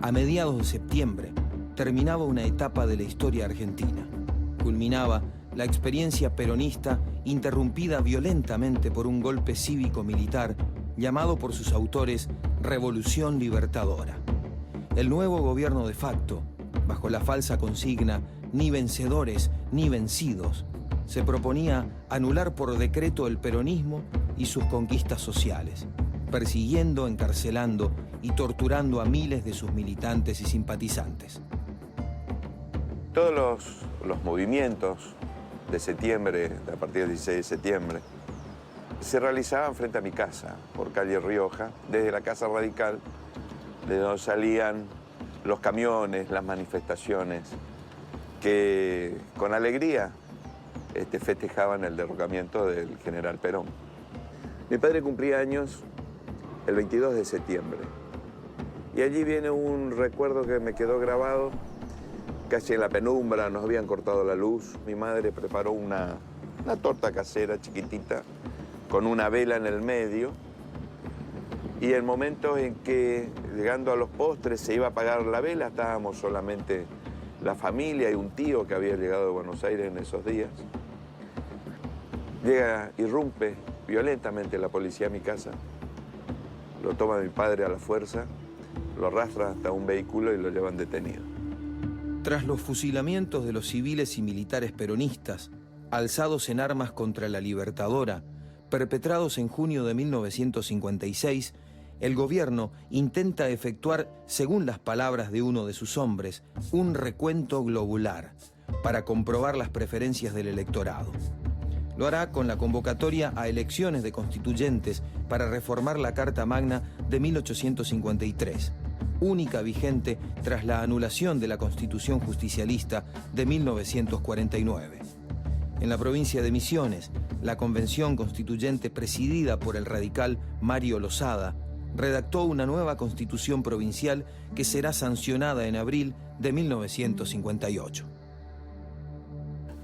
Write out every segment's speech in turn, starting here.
A mediados de septiembre terminaba una etapa de la historia argentina. Culminaba la experiencia peronista interrumpida violentamente por un golpe cívico-militar llamado por sus autores Revolución Libertadora. El nuevo gobierno de facto, bajo la falsa consigna ni vencedores ni vencidos, se proponía anular por decreto el peronismo y sus conquistas sociales, persiguiendo, encarcelando y torturando a miles de sus militantes y simpatizantes. Todos los movimientos de septiembre, a partir del 16 de septiembre, se realizaban frente a mi casa, por calle Rioja, desde la Casa Radical, de donde salían los camiones, las manifestaciones, que con alegría festejaban el derrocamiento del general Perón. Mi padre cumplía años el 22 de septiembre. Y allí viene un recuerdo que me quedó grabado. Casi en la penumbra, nos habían cortado la luz. Mi madre preparó una torta casera chiquitita con una vela en el medio. Y el momento en que, llegando a los postres, se iba a apagar la vela, estábamos solamente la familia y un tío que había llegado de Buenos Aires en esos días. Irrumpe violentamente la policía a mi casa. Lo toma mi padre a la fuerza, lo arrastra hasta un vehículo y lo llevan detenido. Tras los fusilamientos de los civiles y militares peronistas, alzados en armas contra la Libertadora, perpetrados en junio de 1956, el gobierno intenta efectuar, según las palabras de uno de sus hombres, un recuento globular para comprobar las preferencias del electorado. Lo hará con la convocatoria a elecciones de constituyentes para reformar la Carta Magna de 1853, única vigente tras la anulación de la Constitución Justicialista de 1949. En la provincia de Misiones, la Convención Constituyente presidida por el radical Mario Lozada redactó una nueva constitución provincial que será sancionada en abril de 1958.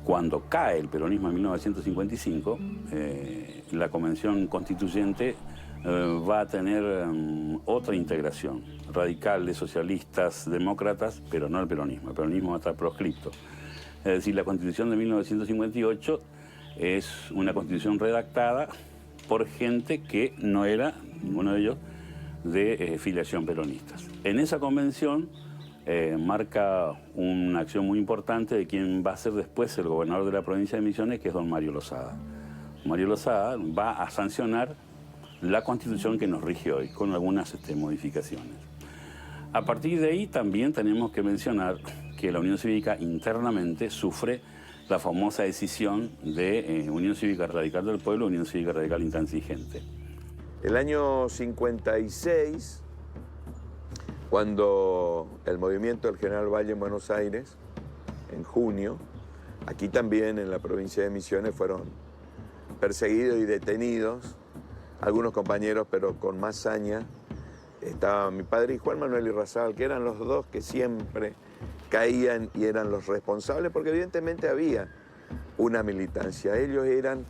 Cuando cae el peronismo en 1955, la Convención Constituyente va a tener otra integración, radicales, socialistas, demócratas, pero no el peronismo. El peronismo va a estar proscripto. Es decir, la Constitución de 1958 es una constitución redactada por gente que no era, ninguno de ellos, de filiación peronistas. En esa convención marca una acción muy importante de quien va a ser después el gobernador de la provincia de Misiones, que es don Mario Lozada. Mario Lozada va a sancionar la constitución que nos rige hoy, con algunas modificaciones. A partir de ahí también tenemos que mencionar que la Unión Cívica internamente sufre la famosa decisión de Unión Cívica Radical del Pueblo, Unión Cívica Radical Intransigente. El año 56, cuando el movimiento del General Valle en Buenos Aires, en junio, aquí también en la provincia de Misiones fueron perseguidos y detenidos algunos compañeros, pero con más saña. Estaba mi padre y Juan Manuel Irrazabal, que eran los dos que siempre caían y eran los responsables, porque evidentemente había una militancia. Ellos eran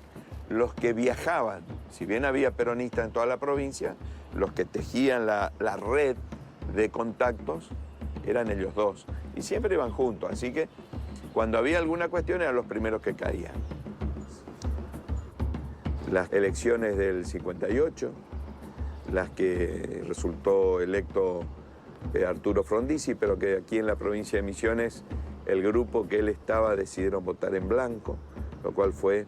los que viajaban, si bien había peronistas en toda la provincia, los que tejían la red de contactos eran ellos dos, y siempre iban juntos, así que cuando había alguna cuestión eran los primeros que caían. Las elecciones del 58, las que resultó electo Arturo Frondizi, pero que aquí en la provincia de Misiones el grupo que él estaba decidieron votar en blanco, lo cual fue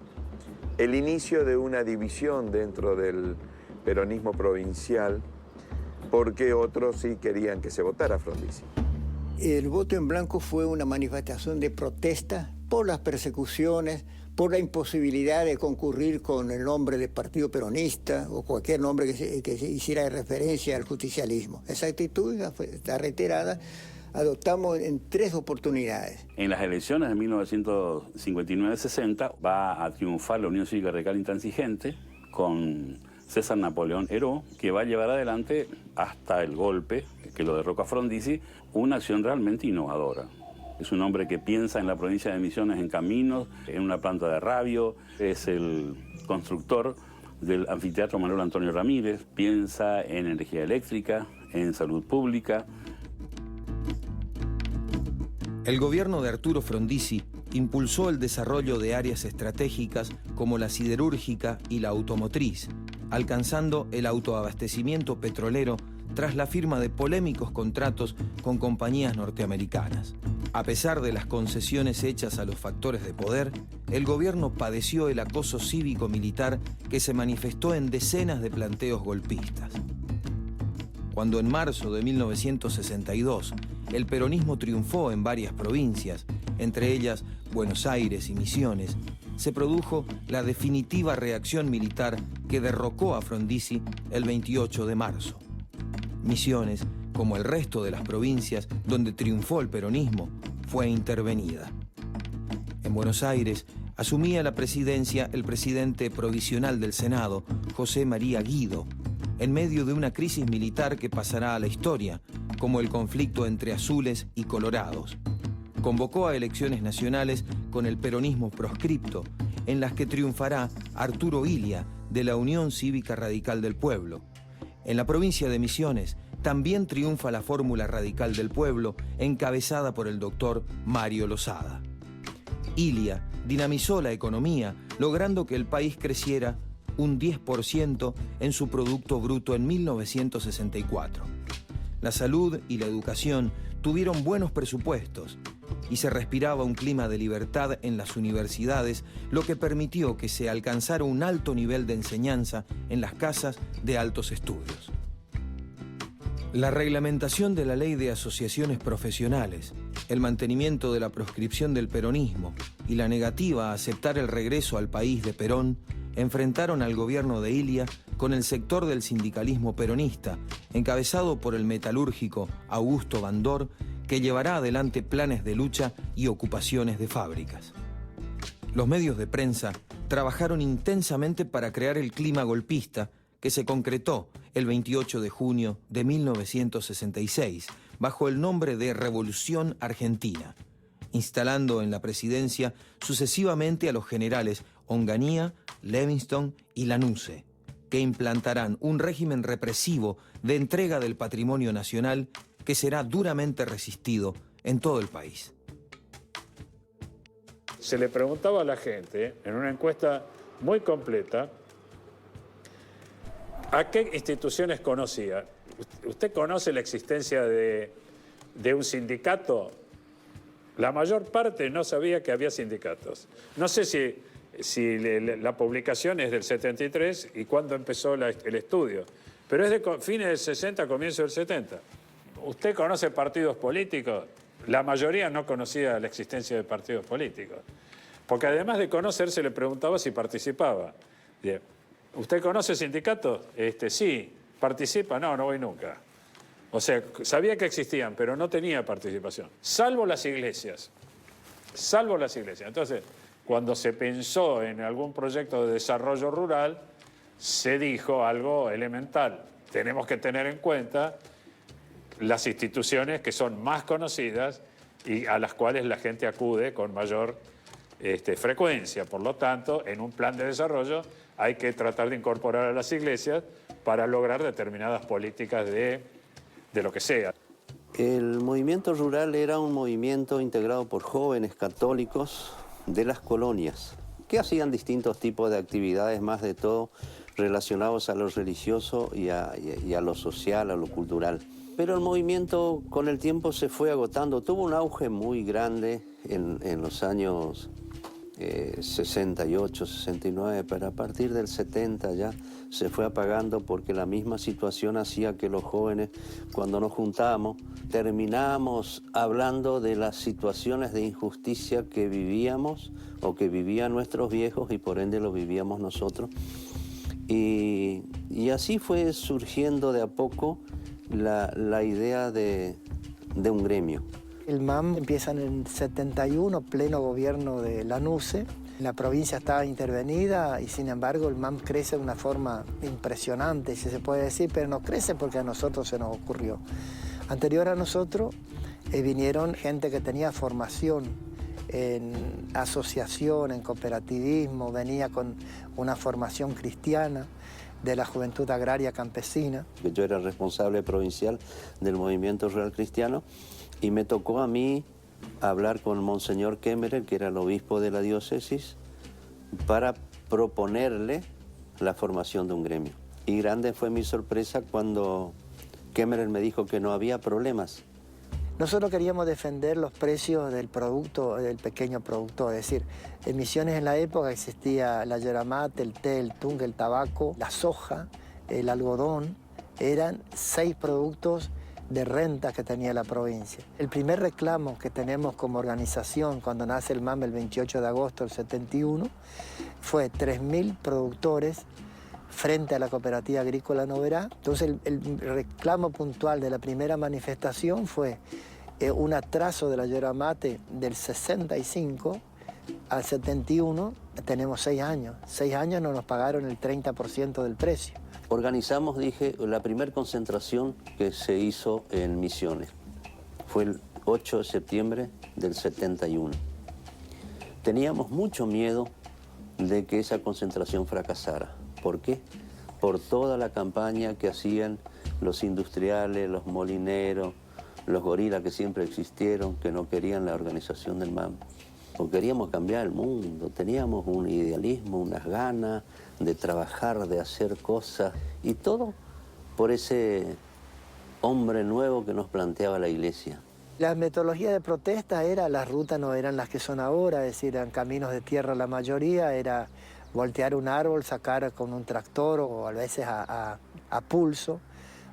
el inicio de una división dentro del peronismo provincial, porque otros sí querían que se votara Frondizi. El voto en blanco fue una manifestación de protesta por las persecuciones, por la imposibilidad de concurrir con el nombre del Partido Peronista o cualquier nombre que se hiciera referencia al justicialismo. Esa actitud está reiterada, adoptamos en 3 oportunidades. En las elecciones de 1959-60 va a triunfar la Unión Cívica Radical Intransigente con César Napoleón Heró, que va a llevar adelante hasta el golpe que lo derroca Frondizi, una acción realmente innovadora. Es un hombre que piensa en la provincia de Misiones en caminos, en una planta de radio, es el constructor del anfiteatro Manuel Antonio Ramírez, piensa en energía eléctrica, en salud pública. El gobierno de Arturo Frondizi impulsó el desarrollo de áreas estratégicas como la siderúrgica y la automotriz, alcanzando el autoabastecimiento petrolero tras la firma de polémicos contratos con compañías norteamericanas. A pesar de las concesiones hechas a los factores de poder, el gobierno padeció el acoso cívico-militar que se manifestó en decenas de planteos golpistas. Cuando en marzo de 1962 el peronismo triunfó en varias provincias, entre ellas Buenos Aires y Misiones, se produjo la definitiva reacción militar que derrocó a Frondizi el 28 de marzo. Misiones, como el resto de las provincias donde triunfó el peronismo, fue intervenida. En Buenos Aires asumía la presidencia el presidente provisional del Senado, José María Guido, en medio de una crisis militar que pasará a la historia, como el conflicto entre azules y colorados. Convocó a elecciones nacionales con el peronismo proscripto, en las que triunfará Arturo Illia, de la Unión Cívica Radical del Pueblo. En la provincia de Misiones también triunfa la Fórmula Radical del Pueblo, encabezada por el doctor Mario Losada. Illia dinamizó la economía, logrando que el país creciera un 10% en su Producto Bruto en 1964. La salud y la educación tuvieron buenos presupuestos y se respiraba un clima de libertad en las universidades, lo que permitió que se alcanzara un alto nivel de enseñanza en las casas de altos estudios. La reglamentación de la ley de asociaciones profesionales, el mantenimiento de la proscripción del peronismo y la negativa a aceptar el regreso al país de Perón enfrentaron al gobierno de Illia con el sector del sindicalismo peronista, encabezado por el metalúrgico Augusto Bandor, que llevará adelante planes de lucha y ocupaciones de fábricas. Los medios de prensa trabajaron intensamente para crear el clima golpista que se concretó el 28 de junio de 1966, bajo el nombre de Revolución Argentina, instalando en la presidencia sucesivamente a los generales Onganía, Levingston y Lanusse, que implantarán un régimen represivo de entrega del patrimonio nacional que será duramente resistido en todo el país. Se le preguntaba a la gente, en una encuesta muy completa, ¿a qué instituciones conocía? ¿Usted conoce la existencia de un sindicato? La mayor parte no sabía que había sindicatos. No sé si la publicación es del 73 y cuándo empezó el estudio, pero es de fines del 60, comienzo del 70. ¿Usted conoce partidos políticos? La mayoría no conocía la existencia de partidos políticos, porque además de conocer se le preguntaba si participaba. Bien. ¿Usted conoce sindicatos? Sí. ¿Participa? No, no voy nunca. O sea, sabía que existían, pero no tenía participación. Salvo las iglesias. Salvo las iglesias. Entonces, cuando se pensó en algún proyecto de desarrollo rural, se dijo algo elemental. Tenemos que tener en cuenta las instituciones que son más conocidas y a las cuales la gente acude con mayor frecuencia. Por lo tanto, en un plan de desarrollo hay que tratar de incorporar a las iglesias para lograr determinadas políticas de lo que sea. El movimiento rural era un movimiento integrado por jóvenes católicos de las colonias, que hacían distintos tipos de actividades, más de todo relacionados a lo religioso y a lo social, a lo cultural. Pero el movimiento con el tiempo se fue agotando, tuvo un auge muy grande en los años 68, 69, pero a partir del 70 ya se fue apagando porque la misma situación hacía que los jóvenes, cuando nos juntábamos, terminábamos hablando de las situaciones de injusticia que vivíamos o que vivían nuestros viejos y por ende lo vivíamos nosotros. Y así fue surgiendo de a poco la idea de un gremio. El MAM empieza en el 71, pleno gobierno de Lanusse. La provincia estaba intervenida y sin embargo el MAM crece de una forma impresionante, si se puede decir, pero no crece porque a nosotros se nos ocurrió. Anterior a nosotros vinieron gente que tenía formación en asociación, en cooperativismo, venía con una formación cristiana de la Juventud Agraria Campesina. Yo era responsable provincial del Movimiento Rural Cristiano y me tocó a mí a hablar con Monseñor Kemmerer, que era el obispo de la diócesis, para proponerle la formación de un gremio. Y grande fue mi sorpresa cuando Kemmerer me dijo que no había problemas. Nosotros queríamos defender los precios del producto, del pequeño productor, es decir, en Misiones en la época existía la yerba mate, el té, el tung, el tabaco, la soja, el algodón, eran 6 productos de renta que tenía la provincia. El primer reclamo que tenemos como organización cuando nace el MAM el 28 de agosto del 71 fue 3.000 productores frente a la cooperativa agrícola Noverá. Entonces el reclamo puntual de la primera manifestación fue un atraso de la yerba mate del 65 al 71, tenemos 6 años. 6 años no nos pagaron el 30% del precio. Organizamos, dije, la primera concentración que se hizo en Misiones. Fue el 8 de septiembre del 71. Teníamos mucho miedo de que esa concentración fracasara. ¿Por qué? Por toda la campaña que hacían los industriales, los molineros, los gorilas que siempre existieron, que no querían la organización del MAM. O queríamos cambiar el mundo, teníamos un idealismo, unas ganas de trabajar, de hacer cosas, y todo por ese hombre nuevo que nos planteaba la iglesia. La metodología de protesta era, las rutas no eran las que son ahora, es decir, eran caminos de tierra la mayoría, era voltear un árbol, sacar con un tractor o a veces a pulso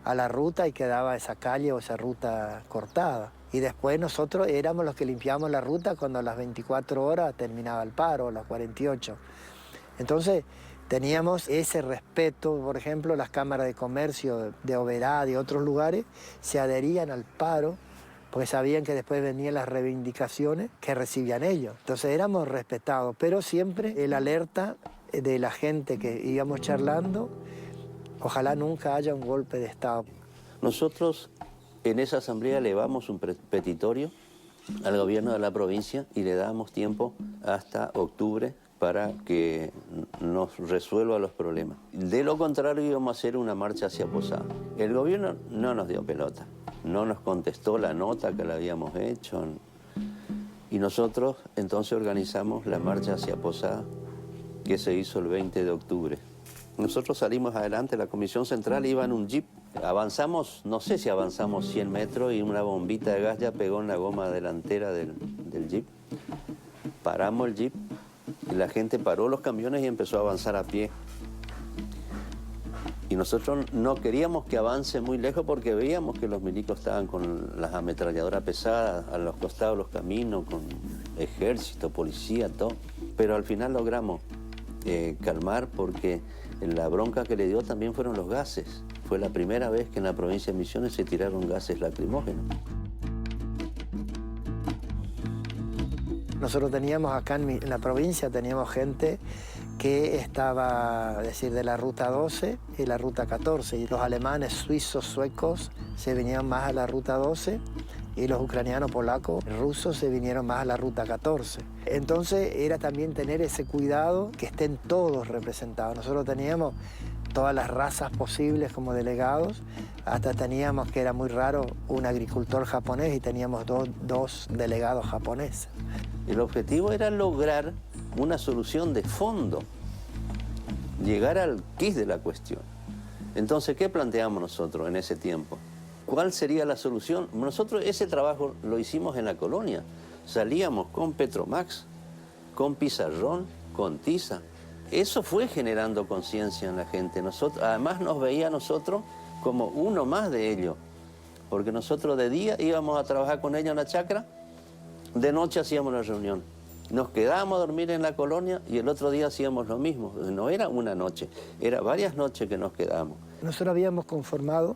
a la ruta y quedaba esa calle o esa ruta cortada. Y después nosotros éramos los que limpiábamos la ruta cuando a las 24 horas terminaba el paro, a las 48. Entonces teníamos ese respeto, por ejemplo, las cámaras de comercio de Oberá, de otros lugares, se adherían al paro porque sabían que después venían las reivindicaciones que recibían ellos. Entonces éramos respetados, pero siempre el alerta de la gente que íbamos charlando, ojalá nunca haya un golpe de Estado. Nosotros en esa asamblea elevamos un petitorio al gobierno de la provincia y le damos tiempo hasta octubre para que nos resuelva los problemas. De lo contrario íbamos a hacer una marcha hacia Posada. El gobierno no nos dio pelota, no nos contestó la nota que le habíamos hecho y nosotros entonces organizamos la marcha hacia Posada que se hizo el 20 de octubre. Nosotros salimos adelante, la Comisión Central iba en un jeep. Avanzamos, no sé si avanzamos 100 metros y una bombita de gas ya pegó en la goma delantera del jeep. Paramos el jeep y la gente paró los camiones y empezó a avanzar a pie. Y nosotros no queríamos que avance muy lejos porque veíamos que los milicos estaban con las ametralladoras pesadas a los costados de los caminos, con ejército, policía, todo. Pero al final logramos calmar porque la bronca que le dio también fueron los gases. Fue la primera vez que en la provincia de Misiones se tiraron gases lacrimógenos. Nosotros teníamos acá en la provincia, teníamos gente que estaba, es decir, de la ruta 12 y la ruta 14. Y los alemanes, suizos, suecos se venían más a la ruta 12 y los ucranianos, polacos, rusos se vinieron más a la ruta 14. Entonces era también tener ese cuidado que estén todos representados. Nosotros teníamos todas las razas posibles como delegados, hasta teníamos, que era muy raro, un agricultor japonés y teníamos dos delegados japoneses. El objetivo era lograr una solución de fondo, llegar al quid de la cuestión. Entonces, ¿qué planteamos nosotros en ese tiempo? ¿Cuál sería la solución? Nosotros ese trabajo lo hicimos en la colonia. Salíamos con Petromax, con pizarrón, con tiza. Eso fue generando conciencia en la gente. Además nos veía a nosotros como uno más de ellos. Porque nosotros de día íbamos a trabajar con ellos en la chacra, de noche hacíamos la reunión. Nos quedábamos a dormir en la colonia y el otro día hacíamos lo mismo. No era una noche, era varias noches que nos quedábamos. Nosotros habíamos conformado,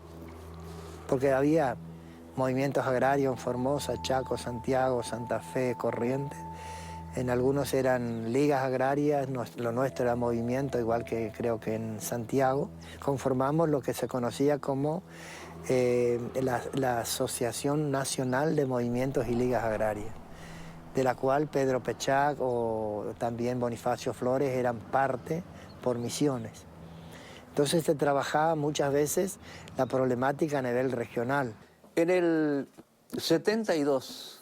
porque había movimientos agrarios en Formosa, Chaco, Santiago, Santa Fe, Corrientes. En algunos eran ligas agrarias, lo nuestro era movimiento, igual que creo que en Santiago. Conformamos lo que se conocía como la Asociación Nacional de Movimientos y Ligas Agrarias, de la cual Pedro Pechac o también Bonifacio Flores eran parte por Misiones. Entonces se trabajaba muchas veces la problemática a nivel regional. En el 72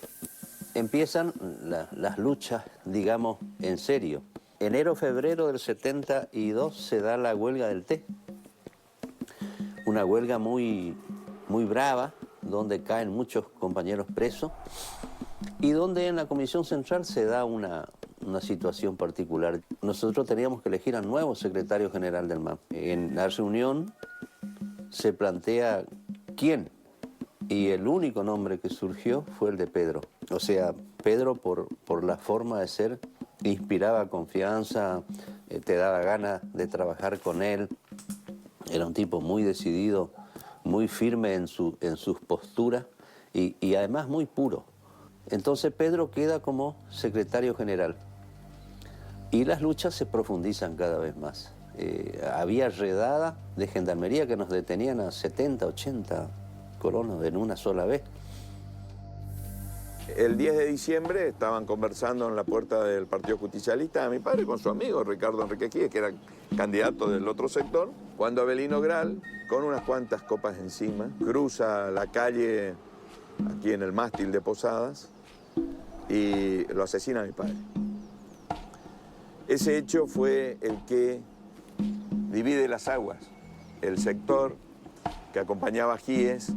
empiezan las luchas, digamos, en serio. Enero, febrero del 72 se da la huelga del té. Una huelga muy brava, donde caen muchos compañeros presos y donde en la Comisión Central se da una situación particular. Nosotros teníamos que elegir al nuevo secretario general del MAM. En la reunión se plantea quién, y el único nombre que surgió fue el de Pedro. O sea, Pedro por la forma de ser inspiraba confianza, te daba ganas de trabajar con él. Era un tipo muy decidido, muy firme en sus posturas y además muy puro. Entonces Pedro queda como secretario general y las luchas se profundizan cada vez más. Había redada de gendarmería que nos detenían a 70, 80 colonos en una sola vez. El 10 de diciembre estaban conversando en la puerta del Partido Justicialista mi padre con su amigo Ricardo Enrique Quies, que era candidato del otro sector, cuando Avelino Gral, con unas cuantas copas encima, cruza la calle aquí en el mástil de Posadas y lo asesina a mi padre. Ese hecho fue el que divide las aguas. El sector que acompañaba a Quies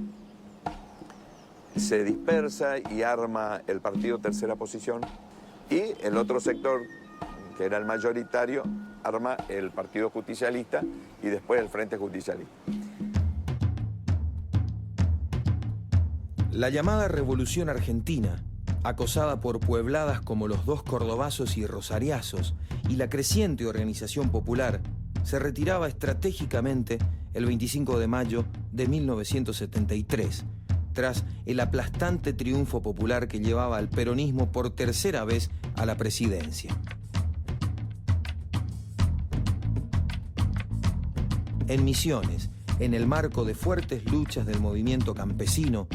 se dispersa y arma el partido Tercera Posición, y el otro sector, que era el mayoritario, arma el Partido Justicialista y después el Frente Justicialista. La llamada Revolución Argentina, acosada por puebladas como los Dos Cordobazos y Rosariazos y la creciente organización popular, se retiraba estratégicamente el 25 de mayo de 1973, tras el aplastante triunfo popular que llevaba al peronismo por tercera vez a la presidencia. En Misiones, en el marco de fuertes luchas del movimiento campesino,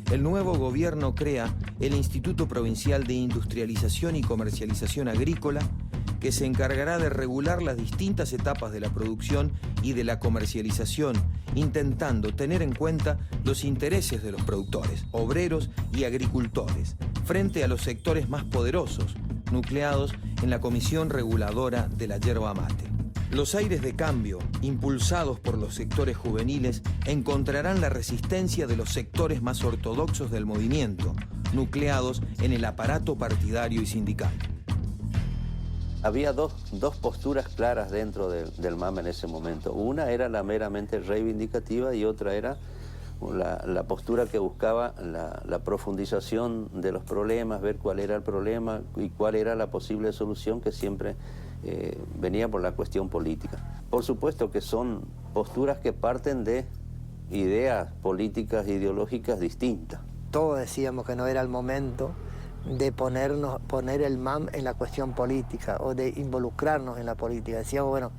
el nuevo gobierno crea el Instituto Provincial de Industrialización y Comercialización Agrícola, que se encargará de regular las distintas etapas de la producción y de la comercialización, intentando tener en cuenta los intereses de los productores, obreros y agricultores, frente a los sectores más poderosos, nucleados en la Comisión Reguladora de la Yerba Mate. Los aires de cambio, impulsados por los sectores juveniles, encontrarán la resistencia de los sectores más ortodoxos del movimiento, nucleados en el aparato partidario y sindical. Había dos posturas claras dentro del MAM en ese momento. Una era la meramente reivindicativa y otra era la postura que buscaba la profundización de los problemas, ver cuál era el problema y cuál era la posible solución, que siempre venía por la cuestión política. Por supuesto que son posturas que parten de ideas políticas e ideológicas distintas. Todos decíamos que no era el momento de poner el MAM en la cuestión política o de involucrarnos en la política. Decíamos, bueno,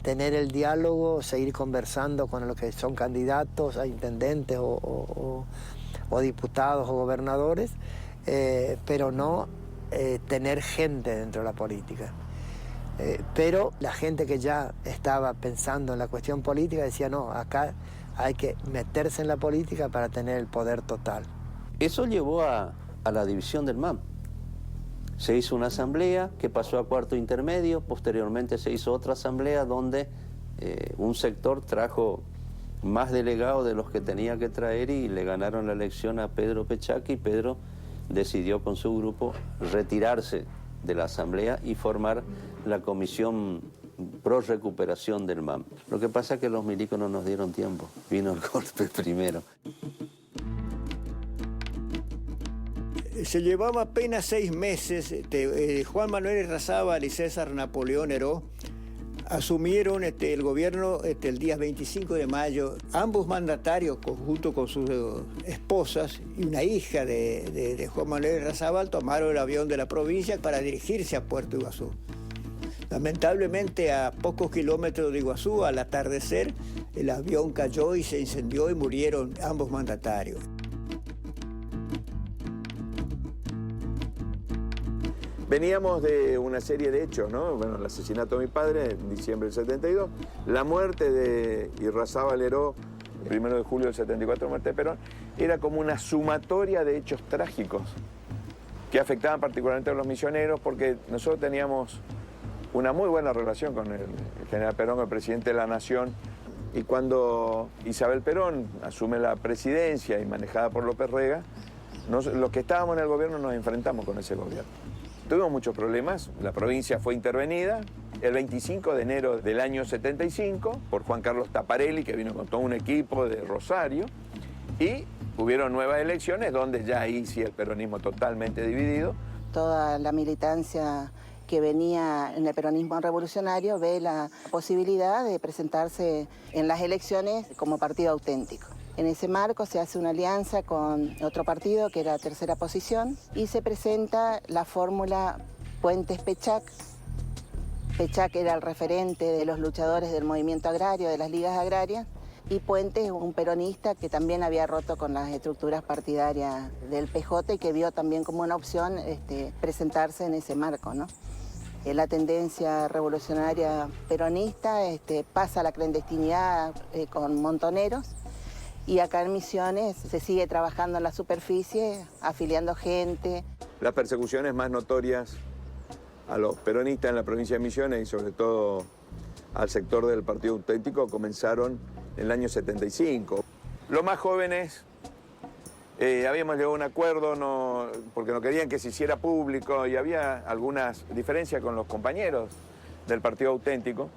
tener el diálogo, seguir conversando con los que son candidatos a intendentes o diputados o gobernadores, pero no tener gente dentro de la política. Pero la gente que ya estaba pensando en la cuestión política decía, no, acá hay que meterse en la política para tener el poder total. Eso llevó a la división del MAM. Se hizo una asamblea que pasó a cuarto intermedio, posteriormente se hizo otra asamblea donde un sector trajo más delegados de los que tenía que traer y le ganaron la elección a Pedro Pechaki, y Pedro decidió con su grupo retirarse de la asamblea y formar la comisión pro recuperación del MAM. Lo que pasa es que los milicos no nos dieron tiempo, vino el golpe primero. Se llevaba apenas 6 meses, Juan Manuel Errazábal y César Napoleón Heró asumieron el gobierno el día 25 de mayo. Ambos mandatarios, junto con sus esposas y una hija de Juan Manuel Errazábal, tomaron el avión de la provincia para dirigirse a Puerto Iguazú. Lamentablemente, a pocos kilómetros de Iguazú, al atardecer, el avión cayó y se incendió y murieron ambos mandatarios. Veníamos de una serie de hechos, ¿no? Bueno, el asesinato de mi padre en diciembre del 72, la muerte de Irrazábal Heró, el 1 de julio del 74, muerte de Perón, era como una sumatoria de hechos trágicos que afectaban particularmente a los misioneros, porque nosotros teníamos una muy buena relación con el general Perón, el presidente de la Nación, y cuando Isabel Perón asume la presidencia y manejada por López Rega, los que estábamos en el gobierno nos enfrentamos con ese gobierno. Tuvimos muchos problemas, la provincia fue intervenida el 25 de enero del año 75 por Juan Carlos Taparelli, que vino con todo un equipo de Rosario, y hubieron nuevas elecciones donde ya ahí sí el peronismo totalmente dividido. Toda la militancia que venía en el peronismo revolucionario ve la posibilidad de presentarse en las elecciones como partido auténtico. En ese marco se hace una alianza con otro partido que era tercera posición y se presenta la fórmula Puentes-Pechac. Pechac era el referente de los luchadores del movimiento agrario, de las ligas agrarias, y Puentes, un peronista que también había roto con las estructuras partidarias del PJ y que vio también como una opción presentarse en ese marco, ¿no? La tendencia revolucionaria peronista pasa a la clandestinidad con montoneros, y acá en Misiones se sigue trabajando en la superficie, afiliando gente. Las persecuciones más notorias a los peronistas en la provincia de Misiones y sobre todo al sector del Partido Auténtico comenzaron en el año 75. Los más jóvenes habíamos llegado a un acuerdo porque no querían que se hiciera público y había algunas diferencias con los compañeros del Partido Auténtico,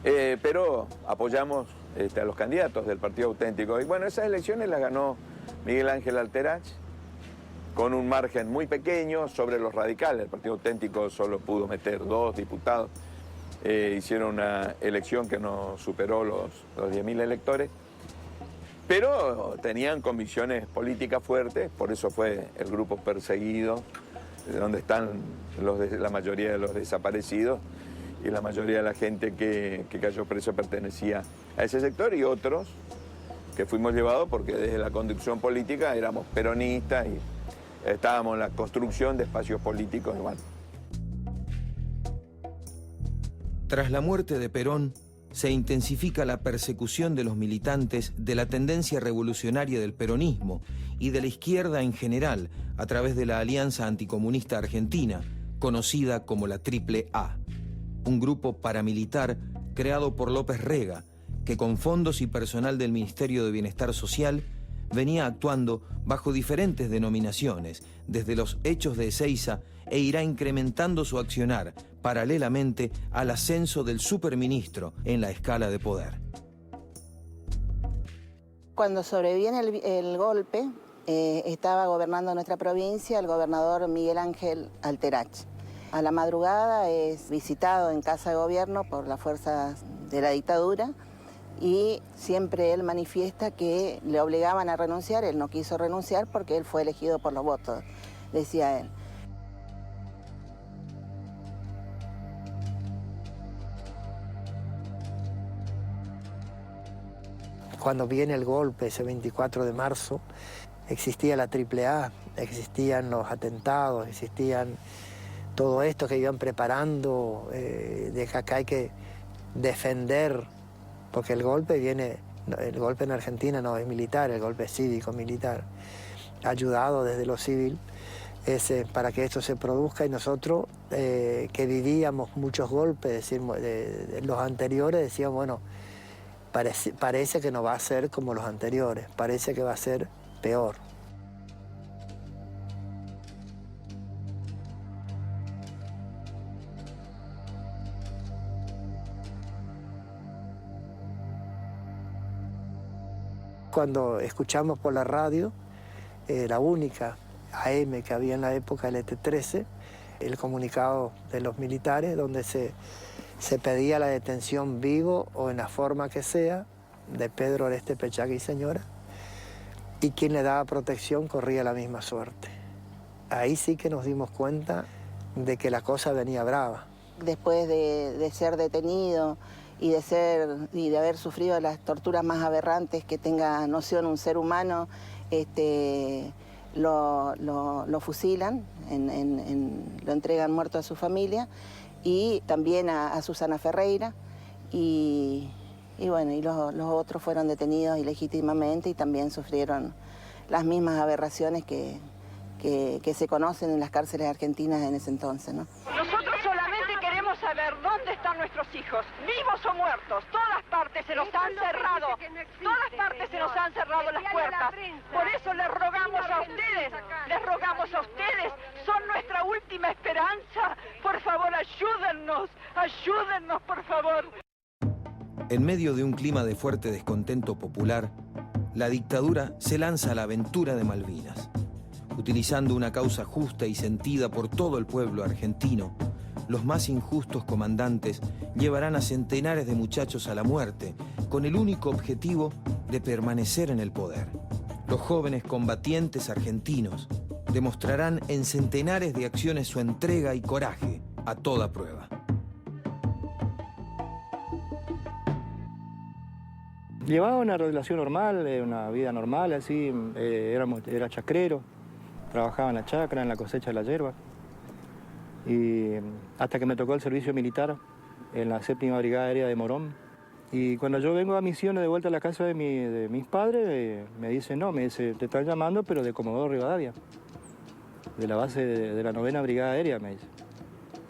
pero apoyamos a los candidatos del Partido Auténtico. Y bueno, esas elecciones las ganó Miguel Ángel Alterach con un margen muy pequeño sobre los radicales. El Partido Auténtico solo pudo meter 2 diputados. Hicieron una elección que no superó los 10.000 electores, pero tenían convicciones políticas fuertes, por eso fue el grupo perseguido, donde están la mayoría de los desaparecidos, y la mayoría de la gente que cayó preso pertenecía a ese sector, y otros que fuimos llevados porque desde la conducción política éramos peronistas y estábamos en la construcción de espacios políticos igual. Tras la muerte de Perón, se intensifica la persecución de los militantes de la tendencia revolucionaria del peronismo y de la izquierda en general a través de la Alianza Anticomunista Argentina, conocida como la AAA, un grupo paramilitar creado por López Rega, que con fondos y personal del Ministerio de Bienestar Social venía actuando bajo diferentes denominaciones desde los hechos de Ezeiza e irá incrementando su accionar paralelamente al ascenso del superministro en la escala de poder. Cuando sobreviene el golpe, estaba gobernando nuestra provincia el gobernador Miguel Ángel Alterach. A la madrugada es visitado en casa de gobierno por las fuerzas de la dictadura y siempre él manifiesta que le obligaban a renunciar. Él no quiso renunciar porque él fue elegido por los votos, decía él. Cuando viene el golpe, ese 24 de marzo, existía la AAA, existían los atentados, existían todo esto que iban preparando, de que acá hay que defender, porque el golpe en Argentina no es militar, el golpe es cívico-militar, ayudado desde lo civil para que esto se produzca, y nosotros que vivíamos muchos golpes, de los anteriores, decíamos, bueno, parece que no va a ser como los anteriores, parece que va a ser peor. Cuando escuchamos por la radio, la única AM que había en la época, el ET13, el comunicado de los militares donde se pedía la detención vivo o en la forma que sea de Pedro Oreste Pechac y señora, y quien le daba protección corría la misma suerte. Ahí sí que nos dimos cuenta de que la cosa venía brava. Después de ser detenido y de haber sufrido las torturas más aberrantes que tenga noción un ser humano, lo fusilan, lo entregan muerto a su familia, y también a Susana Ferreira, y los otros fueron detenidos ilegítimamente y también sufrieron las mismas aberraciones que que se conocen en las cárceles argentinas en ese entonces, ¿no? Nosotros solamente queremos saber dónde están nuestros hijos, vivos o muertos. Todas partes se nos han cerrado, todas partes se nos han cerrado las puertas. Por eso les rogamos a ustedes, son nuestra última esperanza. Por favor, ayúdennos, por favor. En medio de un clima de fuerte descontento popular, la dictadura se lanza a la aventura de Malvinas. Utilizando una causa justa y sentida por todo el pueblo argentino, los más injustos comandantes llevarán a centenares de muchachos a la muerte, con el único objetivo de permanecer en el poder. Los jóvenes combatientes argentinos demostrarán en centenares de acciones su entrega y coraje a toda prueba. Llevaba una relación normal, una vida normal, así, era chacrero, trabajaba en la chacra, en la cosecha de la hierba. Y hasta que me tocó el servicio militar en la 7ª Brigada Aérea de Morón. Y cuando yo vengo a misiones de vuelta a la casa de mis padres, me dicen, te están llamando, pero de Comodoro Rivadavia, de la base de la 9ª Brigada Aérea, me dice.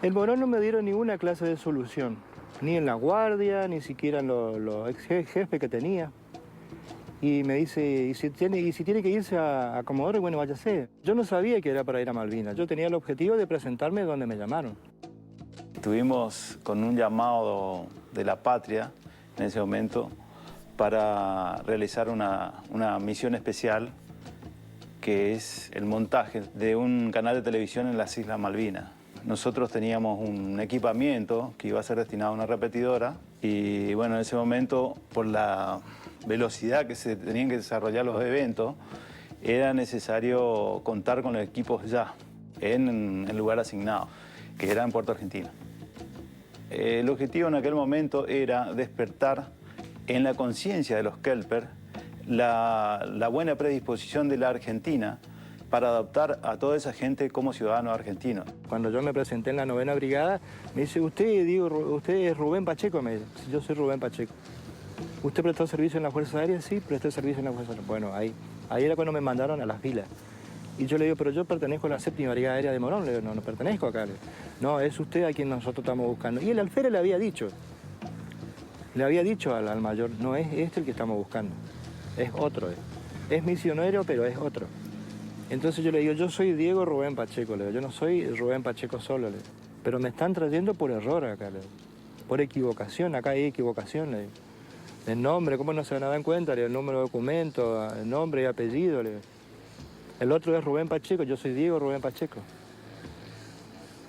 En Morón no me dieron ninguna clase de solución, ni en la guardia, ni siquiera en los ex jefes que tenía. Y me dice, y si tiene que irse a Comodoro, bueno, váyase. Yo no sabía que era para ir a Malvinas. Yo tenía el objetivo de presentarme donde me llamaron. Estuvimos con un llamado de la patria en ese momento para realizar una misión especial que es el montaje de un canal de televisión en las Islas Malvinas. Nosotros teníamos un equipamiento que iba a ser destinado a una repetidora y bueno, en ese momento, por la velocidad que se tenían que desarrollar los eventos, era necesario contar con los equipos ya en el lugar asignado, que era en Puerto Argentino. El objetivo en aquel momento era despertar en la conciencia de los kelper la buena predisposición de la Argentina para adoptar a toda esa gente como ciudadanos argentinos. Cuando yo me presenté en la 9ª Brigada, me dice, usted es Rubén Pacheco, me dice. Yo soy Rubén Pacheco. ¿Usted prestó servicio en la Fuerza Aérea? Sí, presté servicio en la Fuerza Aérea. Bueno, ahí era cuando me mandaron a las filas. Y yo le digo, pero yo pertenezco a la 7ª Brigada Aérea de Morón. Le digo, no pertenezco acá. No, es usted a quien nosotros estamos buscando. Y el alférez le había dicho al mayor, no es este el que estamos buscando, es otro. Es misionero, pero es otro. Entonces yo le digo, yo soy Diego Rubén Pacheco, le digo, yo no soy Rubén Pacheco solo, le digo, pero me están trayendo por error acá, le digo, por equivocación, acá hay equivocación, le digo. El nombre, ¿cómo no se van a dar cuenta? Le digo, el número de documento, el nombre y apellido, le digo. El otro es Rubén Pacheco, yo soy Diego Rubén Pacheco.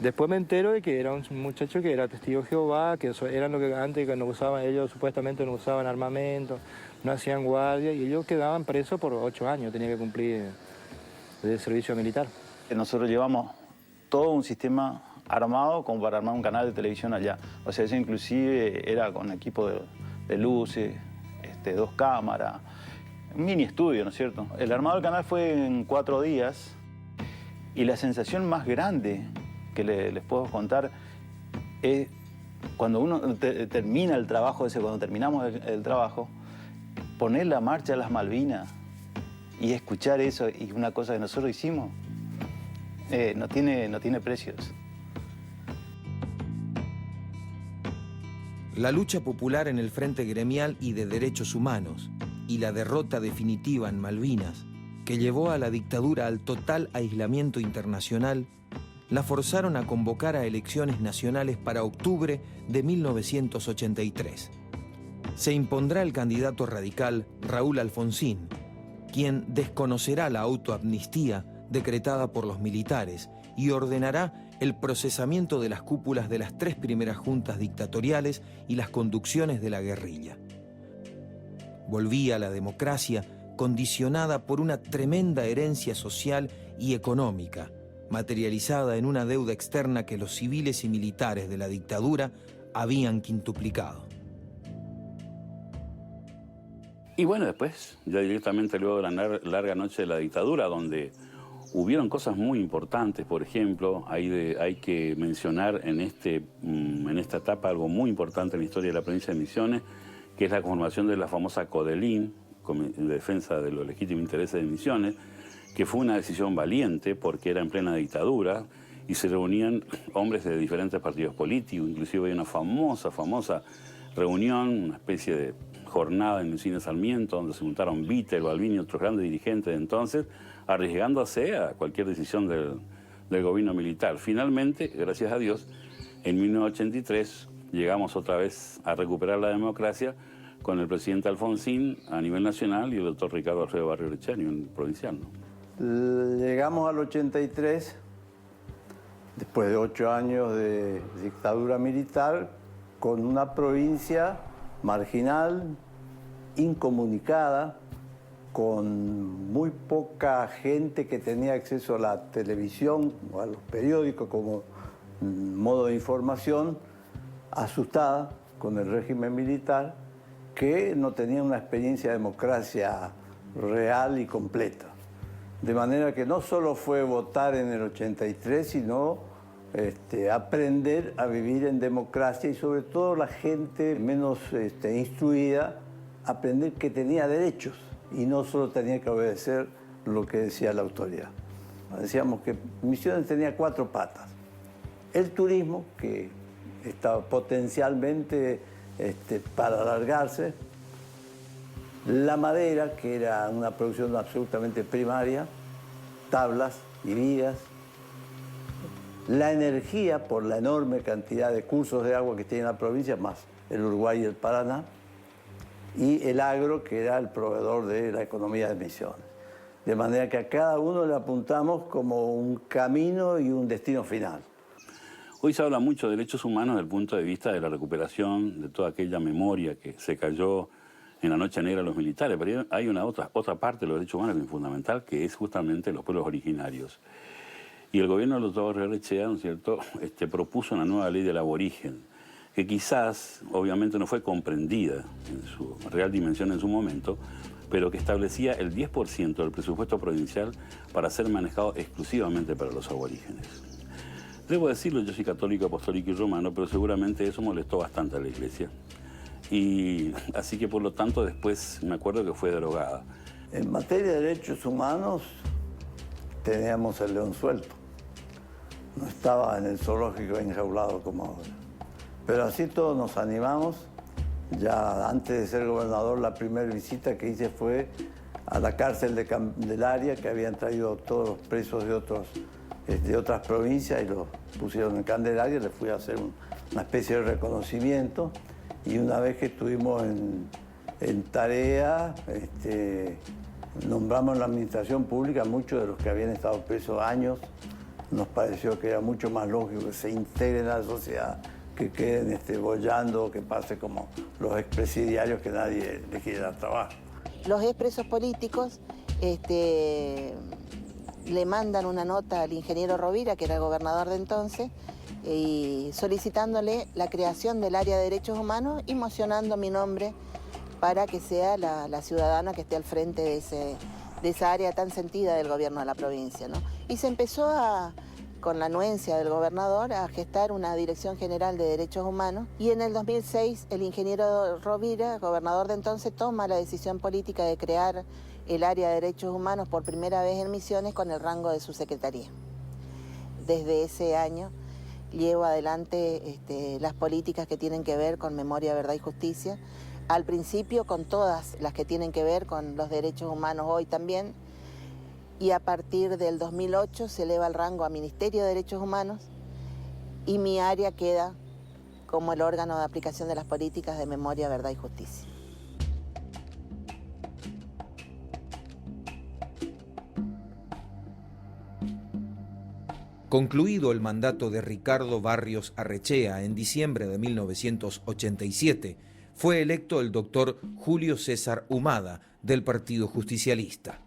Después me entero de que era un muchacho que era testigo de Jehová, que eran lo que antes que no usaban, ellos supuestamente no usaban armamento, no hacían guardia, y ellos quedaban presos por 8 años, tenían que cumplir de servicio militar. Nosotros llevamos todo un sistema armado como para armar un canal de televisión allá. O sea, eso inclusive era con equipo de luces, 2 cámaras, un mini estudio, ¿no es cierto? El armado del canal fue en 4 días y la sensación más grande que les puedo contar es cuando uno termina el trabajo ese, cuando terminamos el trabajo, poner la marcha a las Malvinas y escuchar eso, y una cosa que nosotros hicimos, no tiene precios. La lucha popular en el Frente Gremial y de Derechos Humanos y la derrota definitiva en Malvinas, que llevó a la dictadura al total aislamiento internacional, la forzaron a convocar a elecciones nacionales para octubre de 1983. Se impondrá el candidato radical Raúl Alfonsín, quien desconocerá la autoamnistía decretada por los militares y ordenará el procesamiento de las cúpulas de las 3 primeras juntas dictatoriales y las conducciones de la guerrilla. Volvía la democracia condicionada por una tremenda herencia social y económica, materializada en una deuda externa que los civiles y militares de la dictadura habían quintuplicado. Y bueno, después, ya directamente luego de la larga noche de la dictadura, donde hubieron cosas muy importantes, por ejemplo, hay que mencionar en esta etapa algo muy importante en la historia de la provincia de Misiones, que es la conformación de la famosa CODELIN, de Defensa de los Legítimos Intereses de Misiones, que fue una decisión valiente porque era en plena dictadura y se reunían hombres de diferentes partidos políticos, inclusive hay una famosa reunión, una especie de jornada en el Cine Sarmiento, donde se juntaron Víter, Balbini y otros grandes dirigentes de entonces, arriesgándose a cualquier decisión del gobierno militar. Finalmente, gracias a Dios, en 1983 llegamos otra vez a recuperar la democracia con el presidente Alfonsín a nivel nacional y el doctor Ricardo Alfredo Barrio Arrechea a nivel provincial, ¿no? Llegamos al 83, después de 8 años de dictadura militar, con una provincia marginal, incomunicada, con muy poca gente que tenía acceso a la televisión o a los periódicos como modo de información, asustada con el régimen militar, que no tenía una experiencia de democracia real y completa. De manera que no solo fue votar en el 83, sino aprender a vivir en democracia y sobre todo la gente menos instruida, aprender que tenía derechos y no solo tenía que obedecer lo que decía la autoridad. Decíamos que Misiones tenía 4 patas. El turismo, que estaba potencialmente para alargarse, la madera, que era una producción absolutamente primaria, tablas y vigas, la energía por la enorme cantidad de cursos de agua que tiene la provincia, más el Uruguay y el Paraná, y el agro, que era el proveedor de la economía de Misiones. De manera que a cada uno le apuntamos como un camino y un destino final. Hoy se habla mucho de derechos humanos desde el punto de vista de la recuperación de toda aquella memoria que se cayó en la noche negra de los militares, pero hay una otra parte de los derechos humanos que es fundamental, que es justamente los pueblos originarios. Y el gobierno del doctor Arrechea, ¿no es cierto?, propuso una nueva ley del aborigen, que quizás, obviamente, no fue comprendida en su real dimensión en su momento, pero que establecía el 10% del presupuesto provincial para ser manejado exclusivamente para los aborígenes. Debo decirlo, yo soy católico, apostólico y romano, pero seguramente eso molestó bastante a la Iglesia. Y así que, por lo tanto, después me acuerdo que fue derogada. En materia de derechos humanos, teníamos el león suelto. No estaba en el zoológico enjaulado como ahora. Pero así todos nos animamos. Ya antes de ser gobernador, la primera visita que hice fue a la cárcel de Candelaria, que habían traído todos los presos de otras provincias y los pusieron en Candelaria. Les fui a hacer una especie de reconocimiento. Y una vez que estuvimos en tarea, nombramos en la administración pública a muchos de los que habían estado presos años. Nos pareció que era mucho más lógico que se integren a la sociedad, que queden bollando, que pase como los expresidiarios que nadie les quiere dar trabajo. Los expresos políticos le mandan una nota al ingeniero Rovira, que era el gobernador de entonces, y solicitándole la creación del área de derechos humanos y mocionando mi nombre para que sea la ciudadana que esté al frente de esa área tan sentida del gobierno de la provincia, ¿no? Y se empezó con la anuencia del gobernador a gestar una Dirección General de Derechos Humanos y en el 2006 el ingeniero Rovira, gobernador de entonces, toma la decisión política de crear el área de derechos humanos por primera vez en Misiones con el rango de subsecretaría. Desde ese año llevo adelante las políticas que tienen que ver con memoria, verdad y justicia, al principio con todas las que tienen que ver con los derechos humanos hoy también, y a partir del 2008 se eleva el rango a Ministerio de Derechos Humanos y mi área queda como el órgano de aplicación de las políticas de memoria, verdad y justicia. Concluido el mandato de Ricardo Barrios Arrechea en diciembre de 1987, fue electo el doctor Julio César Humada, del Partido Justicialista.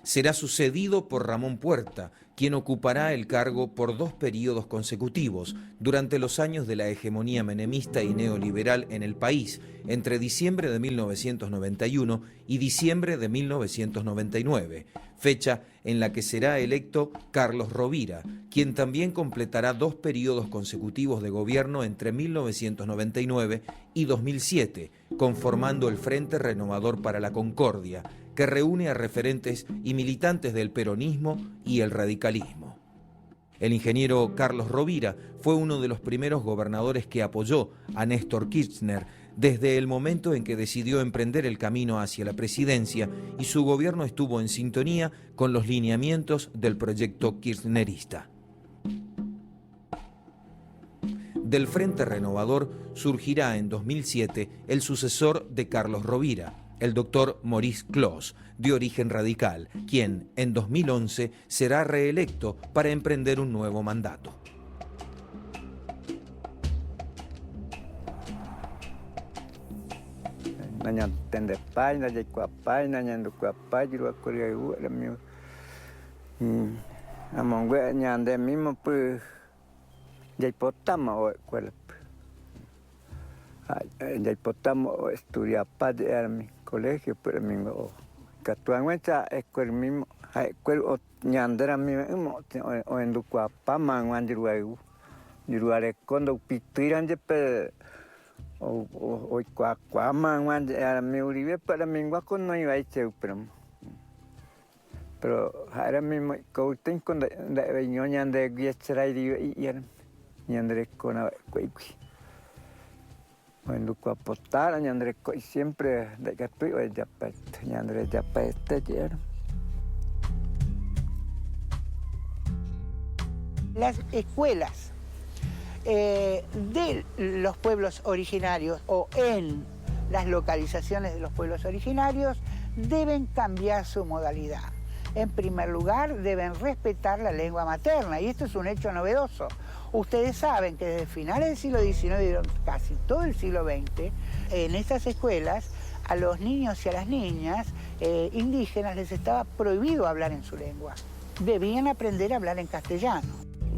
Será sucedido por Ramón Puerta, quien ocupará el cargo por 2 periodos consecutivos durante los años de la hegemonía menemista y neoliberal en el país, entre diciembre de 1991 y diciembre de 1999, fecha en la que será electo Carlos Rovira, quien también completará 2 periodos consecutivos de gobierno entre 1999 y 2007, conformando el Frente Renovador para la Concordia, que reúne a referentes y militantes del peronismo y el radicalismo. El ingeniero Carlos Rovira fue uno de los primeros gobernadores que apoyó a Néstor Kirchner desde el momento en que decidió emprender el camino hacia la presidencia, y su gobierno estuvo en sintonía con los lineamientos del proyecto kirchnerista. Del Frente Renovador surgirá en 2007 el sucesor de Carlos Rovira, el doctor Maurice Clos, de origen radical, quien en 2011 será reelecto para emprender un nuevo mandato. Estudiar para mi colegio, pero mi catuangueta es el mismo, el ñandera mi o en tu cuapa manguan diruegu, diruare cuando pitiran de pe o cuapa manguan era mi uribe para mi guaco no iba a echar pero ahora mismo couten con de veñoña de guiechera y ñandere con a cuando apostar ñandre siempre de que estoy o ya peste ñandre ya peste quiero. Las escuelas de los pueblos originarios o en las localizaciones de los pueblos originarios deben cambiar su modalidad. En primer lugar, deben respetar la lengua materna, y esto es un hecho novedoso. Ustedes saben que desde finales del siglo XIX y casi todo el siglo XX, en estas escuelas, a los niños y a las niñas indígenas les estaba prohibido hablar en su lengua. Debían aprender a hablar en castellano.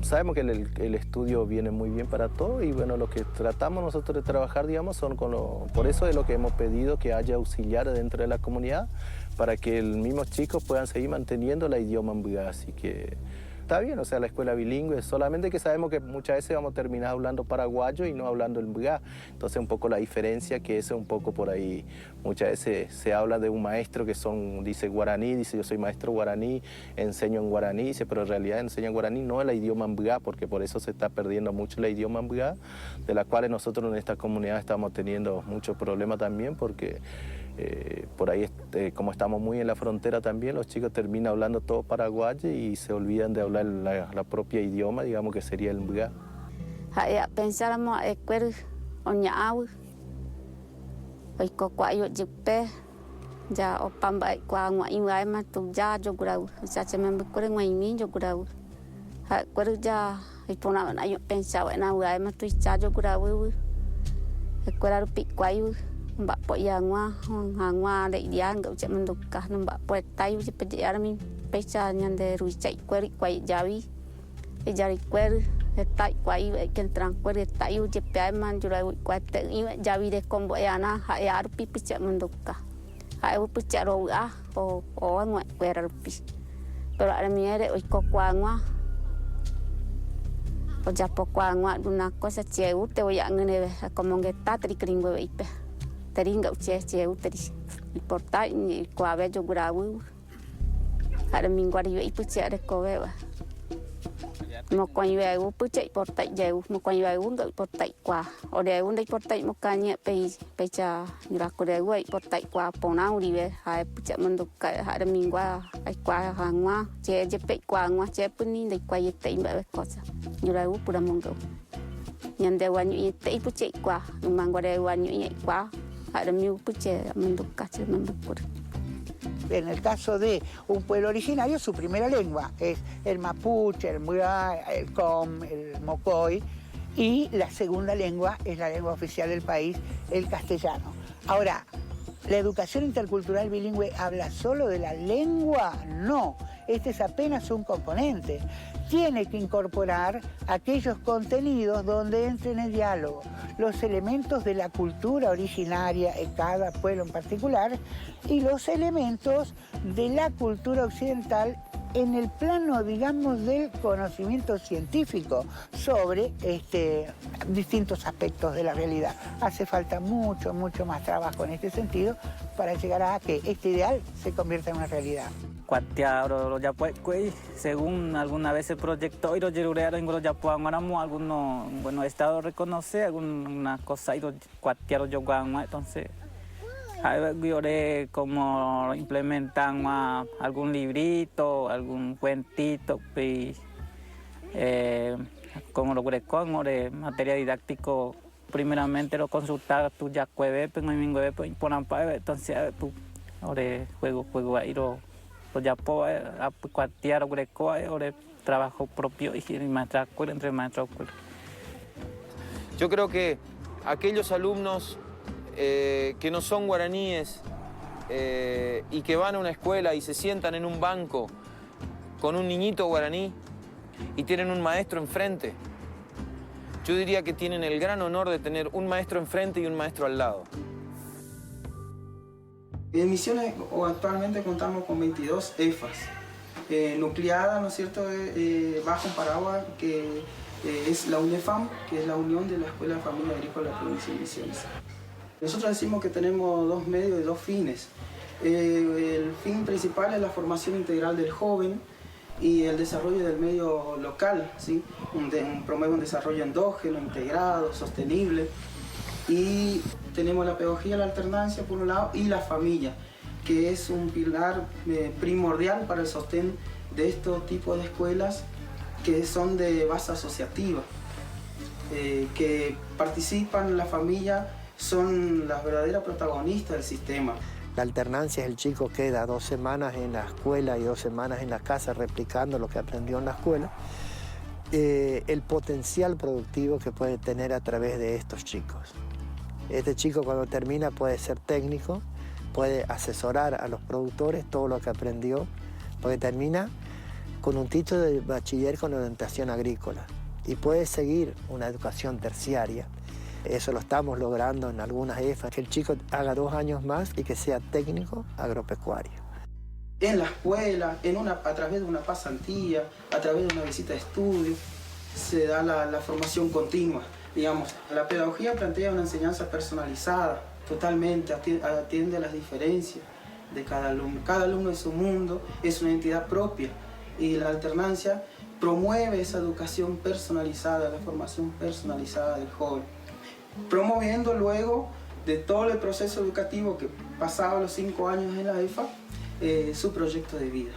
Sabemos que el estudio viene muy bien para todo, y bueno, lo que tratamos nosotros de trabajar, digamos, son por eso es lo que hemos pedido, que haya auxiliares dentro de la comunidad para que los mismos chicos puedan seguir manteniendo la idioma mbugá. Así que está bien, o sea, la escuela bilingüe, solamente que sabemos que muchas veces vamos a terminar hablando paraguayo y no hablando el mbugá. Entonces un poco la diferencia, que es un poco por ahí, muchas veces se habla de un maestro que dice guaraní, dice yo soy maestro guaraní, enseño en guaraní, dice, pero en realidad enseña en guaraní, no el idioma mbugá, porque por eso se está perdiendo mucho el idioma mbugá, de la cual nosotros en esta comunidad estamos teniendo muchos problemas también, porque por ahí, como estamos muy en la frontera también, los chicos terminan hablando todo paraguayo y se olvidan de hablar la propia idioma, digamos que sería el mbugá. Pensáramos a escuela oñaau, hoy cocuayo jipe, ya o pamba cuando iba más tu ya yo grau, ya se me ocurre en yo grau, escuela ya y ponaban yo pensaba en agua más tu ya yo grau, escuela picuayo. Mbak po yangwa hangwa le yang gak cek mendukah mbak po tayu je pejar min pecha nyande ruicai kweri kwai jawi jari kweri tai kwai ken trang kweri tayu je peman jura kwai te jawi de kombo yana ha ya rupi pecha mendukah ha u pecha ro o ngwa kwera rupi pero ara miere oi kokwangwa o ya pokwangwa una cosa cheu te voy a ngene como ngeta tri kringwe ipe teringa uche uteri importa ni kwa bello grau ara mingwari ve ipuche are kobeba mo kwa iwe upuche importa je mo kwa iwe unga importa kwa ore unda importa mo kanye pecha ngira kore we importa kwa pona uribe ha puche manduka ara mingwa ai kwa hangwa je pe kwa ngwa je puni de kwa yete imbe cosa ngira pura mongo nyande wanyu yete ipuche kwa mangware wanyu kwa. En el caso de un pueblo originario, su primera lengua es el mapuche, el mbugá, el com, el mocoy, y la segunda lengua es la lengua oficial del país, el castellano. Ahora, ¿la educación intercultural bilingüe habla solo de la lengua? No, este es apenas un componente. Tiene que incorporar aquellos contenidos donde entren en diálogo los elementos de la cultura originaria en cada pueblo en particular y los elementos de la cultura occidental en el plano, digamos, del conocimiento científico sobre distintos aspectos de la realidad. Hace falta mucho, mucho más trabajo en este sentido para llegar a que este ideal se convierta en una realidad. Según alguna vez se proyectó y los yerurearos en los algunos, bueno, estados reconoce alguna cosa y los cuatearon entonces como implementan algún librito, algún cuentito, como lo grecón, materia didáctico, primeramente lo consultar tu ya cueve, entonces juego ahí lo ya puedo cuatear greco, trabajo propio y maestra escuela entre maestra escuela. Yo creo que aquellos alumnos que no son guaraníes y que van a una escuela y se sientan en un banco con un niñito guaraní y tienen un maestro enfrente, yo diría que tienen el gran honor de tener un maestro enfrente y un maestro al lado. En Misiones actualmente contamos con 22 EFAs, nucleadas, ¿no es cierto?, bajo un paraguas que es la UNEFAM, que es la Unión de la Escuela de Familia Agrícola de la Provincia de Misiones. Nosotros decimos que tenemos dos medios y dos fines. El fin principal es la formación integral del joven y el desarrollo del medio local, ¿sí? Promueve un desarrollo endógeno, integrado, sostenible. Y tenemos la pedagogía de la alternancia por un lado y la familia, que es un pilar primordial para el sostén de estos tipos de escuelas que son de base asociativa, que participan en la familia, son las verdaderas protagonistas del sistema. La alternancia es el chico que queda 2 semanas en la escuela y 2 semanas en la casa replicando lo que aprendió en la escuela. El potencial productivo que puede tener a través de estos chicos. Este chico cuando termina puede ser técnico, puede asesorar a los productores todo lo que aprendió, porque termina con un título de bachiller con orientación agrícola y puede seguir una educación terciaria. Eso lo estamos logrando en algunas EFAs, que el chico haga 2 años más y que sea técnico agropecuario. En la escuela, a través de una pasantía, a través de una visita de estudio, se da la formación continua. Digamos, la pedagogía plantea una enseñanza personalizada, totalmente, atiende a las diferencias de cada alumno. Cada alumno es un mundo, es una entidad propia y la alternancia promueve esa educación personalizada, la formación personalizada del joven, promoviendo luego de todo el proceso educativo que pasaba los 5 años en la EFA, su proyecto de vida.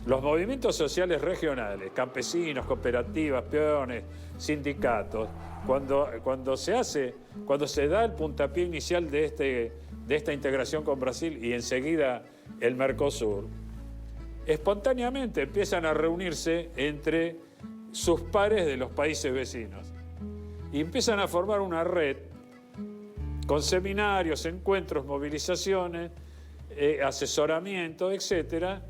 Los movimientos sociales regionales, campesinos, cooperativas, peones, sindicatos, cuando se da el puntapié inicial de esta integración con Brasil y enseguida el Mercosur, espontáneamente empiezan a reunirse entre sus pares de los países vecinos y empiezan a formar una red con seminarios, encuentros, movilizaciones, asesoramiento, etcétera,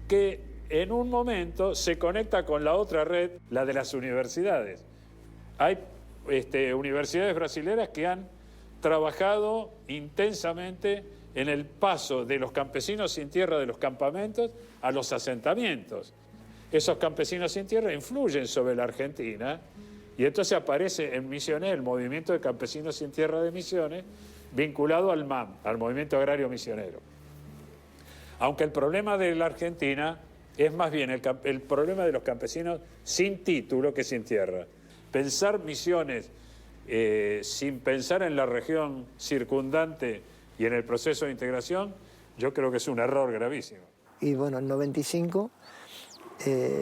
que en un momento se conecta con la otra red, la de las universidades. Hay universidades brasileras que han trabajado intensamente en el paso de los campesinos sin tierra de los campamentos a los asentamientos. Esos campesinos sin tierra influyen sobre la Argentina y entonces aparece en Misiones el movimiento de campesinos sin tierra de Misiones vinculado al MAM, al Movimiento Agrario Misionero. Aunque el problema de la Argentina es más bien el problema de los campesinos sin título que sin tierra. Pensar Misiones sin pensar en la región circundante y en el proceso de integración, yo creo que es un error gravísimo. Y bueno, en 95,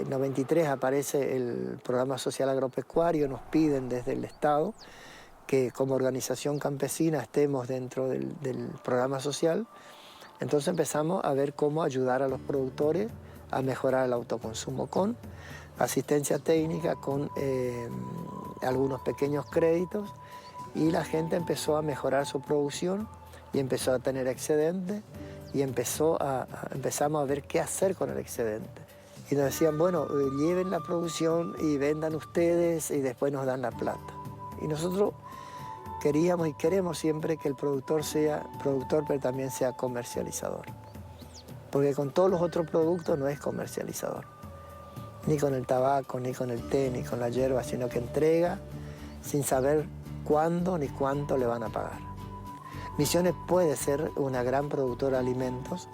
93 aparece el programa social agropecuario, nos piden desde el Estado que como organización campesina estemos dentro del programa social. Entonces empezamos a ver cómo ayudar a los productores a mejorar el autoconsumo con asistencia técnica, con algunos pequeños créditos, y la gente empezó a mejorar su producción y empezó a tener excedente y empezamos a ver qué hacer con el excedente. Y nos decían, bueno, lleven la producción y vendan ustedes y después nos dan la plata. Y nosotros queríamos y queremos siempre que el productor sea productor, pero también sea comercializador. porque con todos los otros productos no es comercializador. Ni con el tabaco, ni con el té, ni con la hierba, sino que entrega sin saber cuándo ni cuánto le van a pagar. Misiones puede ser una gran productora de alimentos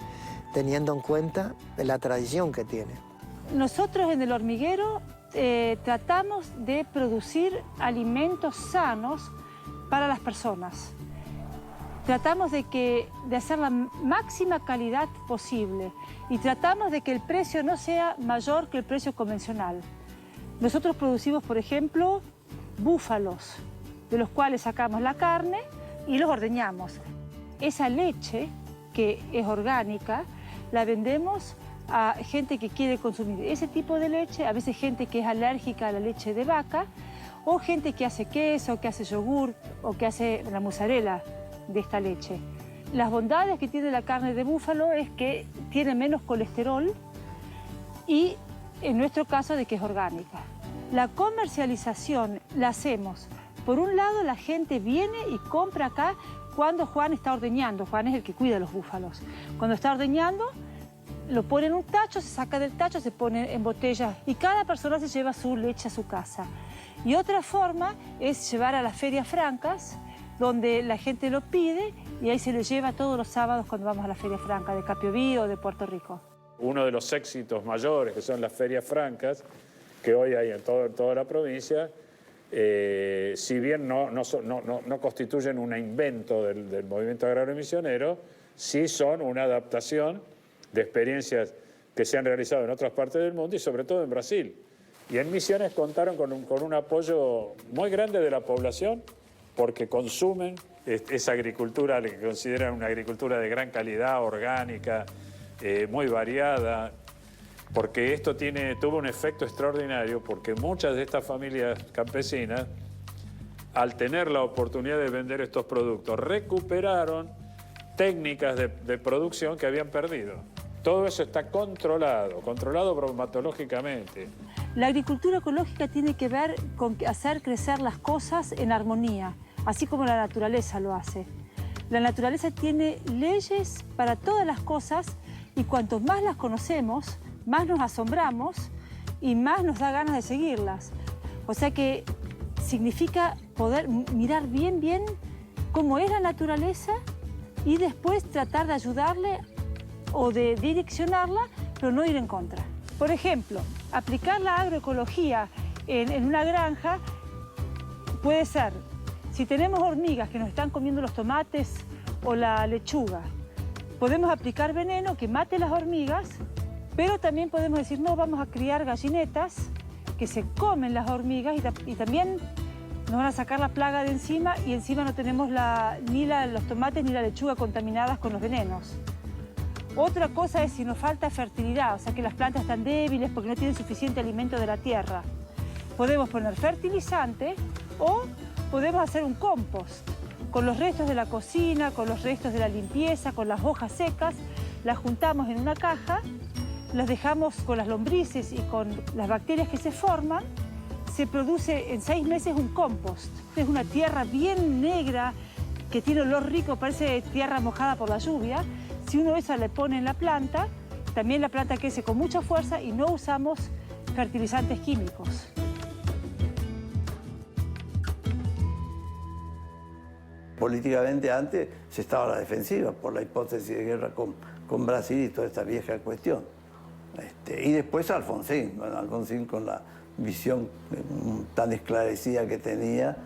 teniendo en cuenta la tradición que tiene. Nosotros en el hormiguero tratamos de producir alimentos sanos para las personas. Tratamos de hacer la máxima calidad posible y tratamos de que el precio no sea mayor que el precio convencional. Nosotros producimos, por ejemplo, búfalos, de los cuales sacamos la carne y los ordeñamos. Esa leche, que es orgánica, la vendemos a gente que quiere consumir ese tipo de leche, a veces gente que es alérgica a la leche de vaca, o gente que hace queso, que hace yogur o que hace la mozzarella de esta leche. Las bondades que tiene la carne de búfalo es que tiene menos colesterol y, en nuestro caso, de que es orgánica. La comercialización la hacemos. Por un lado, la gente viene y compra acá cuando Juan está ordeñando. Juan es el que cuida los búfalos. Cuando está ordeñando, lo pone en un tacho, se saca del tacho, se pone en botellas y cada persona se lleva su leche a su casa. Y otra forma es llevar a las ferias francas, donde la gente lo pide y ahí se lo lleva todos los sábados cuando vamos a la feria franca de Capiobí o de Puerto Rico. Uno de los éxitos mayores, que son las ferias francas, que hoy hay en toda la provincia, si bien no constituyen un invento del movimiento agrario misionero, sí son una adaptación de experiencias que se han realizado en otras partes del mundo y sobre todo en Brasil. Y en Misiones contaron con un apoyo muy grande de la población porque consumen esa agricultura, que consideran una agricultura de gran calidad, orgánica, muy variada, porque esto tuvo un efecto extraordinario porque muchas de estas familias campesinas, al tener la oportunidad de vender estos productos, recuperaron técnicas de producción que habían perdido. Todo eso está controlado bromatológicamente. La agricultura ecológica tiene que ver con hacer crecer las cosas en armonía, así como la naturaleza lo hace. La naturaleza tiene leyes para todas las cosas y cuanto más las conocemos, más nos asombramos y más nos da ganas de seguirlas. O sea que significa poder mirar bien cómo es la naturaleza y después tratar de ayudarle o de direccionarla, pero no ir en contra. Por ejemplo, aplicar la agroecología en una granja puede ser, si tenemos hormigas que nos están comiendo los tomates o la lechuga, podemos aplicar veneno que mate las hormigas, pero también podemos decir, no, vamos a criar gallinetas que se comen las hormigas y también nos van a sacar la plaga de encima y encima no tenemos ni los tomates ni la lechuga contaminadas con los venenos. Otra cosa es si nos falta fertilidad, o sea que las plantas están débiles porque no tienen suficiente alimento de la tierra. Podemos poner fertilizante o podemos hacer un compost con los restos de la cocina, con los restos de la limpieza, con las hojas secas, las juntamos en una caja, las dejamos con las lombrices y con las bacterias que se forman, se produce en 6 meses un compost. Es una tierra bien negra que tiene olor rico, parece tierra mojada por la lluvia. Si uno esa le pone en la planta, también la planta crece con mucha fuerza y no usamos fertilizantes químicos. Políticamente antes se estaba a la defensiva por la hipótesis de guerra con Brasil y toda esta vieja cuestión. Y después Alfonsín, Alfonsín con la visión tan esclarecida que tenía,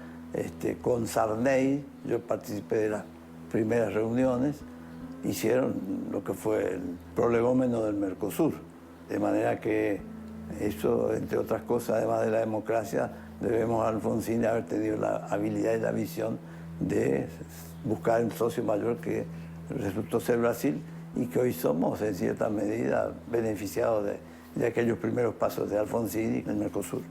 con Sarney, yo participé de las primeras reuniones, hicieron lo que fue el prolegómeno del Mercosur. De manera que eso, entre otras cosas, además de la democracia, debemos a Alfonsín haber tenido la habilidad y la visión de buscar un socio mayor que resultó ser Brasil y que hoy somos, en cierta medida, beneficiados de aquellos primeros pasos de Alfonsín y del Mercosur.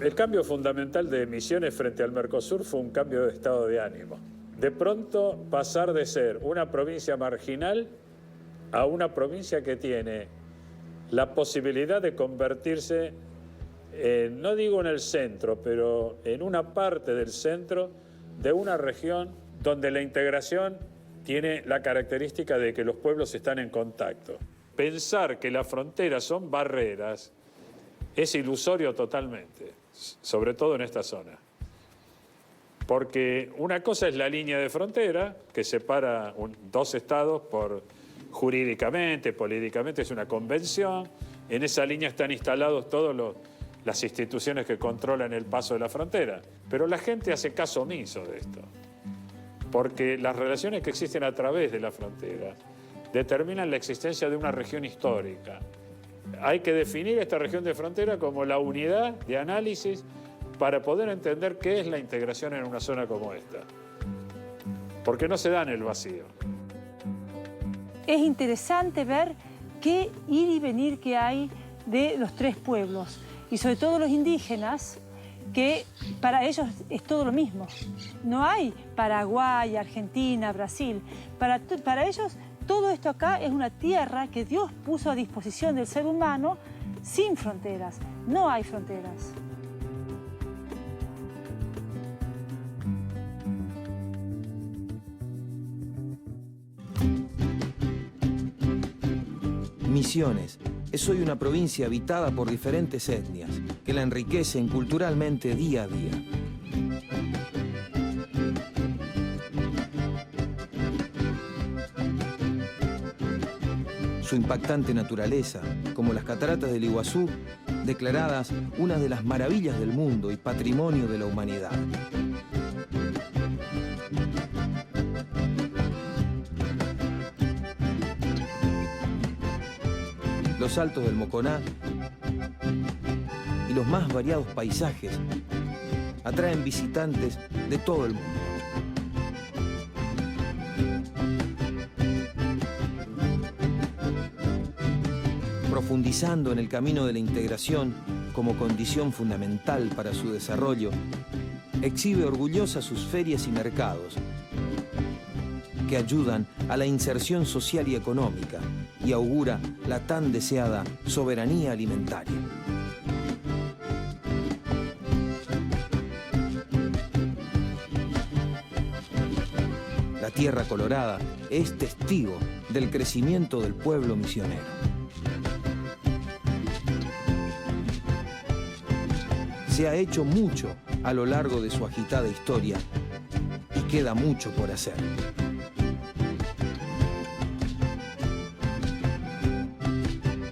El cambio fundamental de Misiones frente al Mercosur fue un cambio de estado de ánimo. De pronto pasar de ser una provincia marginal a una provincia que tiene la posibilidad de convertirse, no digo en el centro, pero en una parte del centro de una región donde la integración tiene la característica de que los pueblos están en contacto. Pensar que las fronteras son barreras es ilusorio totalmente, sobre todo en esta zona. Porque una cosa es la línea de frontera que separa dos estados jurídicamente, políticamente, es una convención. En esa línea están instalados todas las instituciones que controlan el paso de la frontera. Pero la gente hace caso omiso de esto. Porque las relaciones que existen a través de la frontera determinan la existencia de una región histórica. Hay que definir esta región de frontera como la unidad de análisis para poder entender qué es la integración en una zona como esta. Porque no se da en el vacío. Es interesante ver qué ir y venir que hay de los tres pueblos, y sobre todo los indígenas, que para ellos es todo lo mismo. No hay Paraguay, Argentina, Brasil. Para ellos todo esto acá es una tierra que Dios puso a disposición del ser humano sin fronteras. No hay fronteras. Misiones es hoy una provincia habitada por diferentes etnias que la enriquecen culturalmente día a día. Su impactante naturaleza, como las cataratas del Iguazú, declaradas una de las maravillas del mundo y patrimonio de la humanidad. Los altos del Moconá y los más variados paisajes atraen visitantes de todo el mundo. Profundizando en el camino de la integración como condición fundamental para su desarrollo, exhibe orgullosa sus ferias y mercados que ayudan a la inserción social y económica y augura la tan deseada soberanía alimentaria. La Tierra Colorada es testigo del crecimiento del pueblo misionero. Se ha hecho mucho a lo largo de su agitada historia y queda mucho por hacer.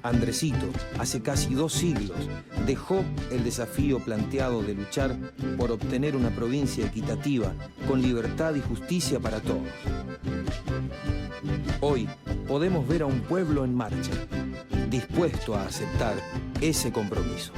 Andresito, hace casi 2 siglos, dejó el desafío planteado de luchar por obtener una provincia equitativa, con libertad y justicia para todos. Hoy podemos ver a un pueblo en marcha, dispuesto a aceptar ese compromiso.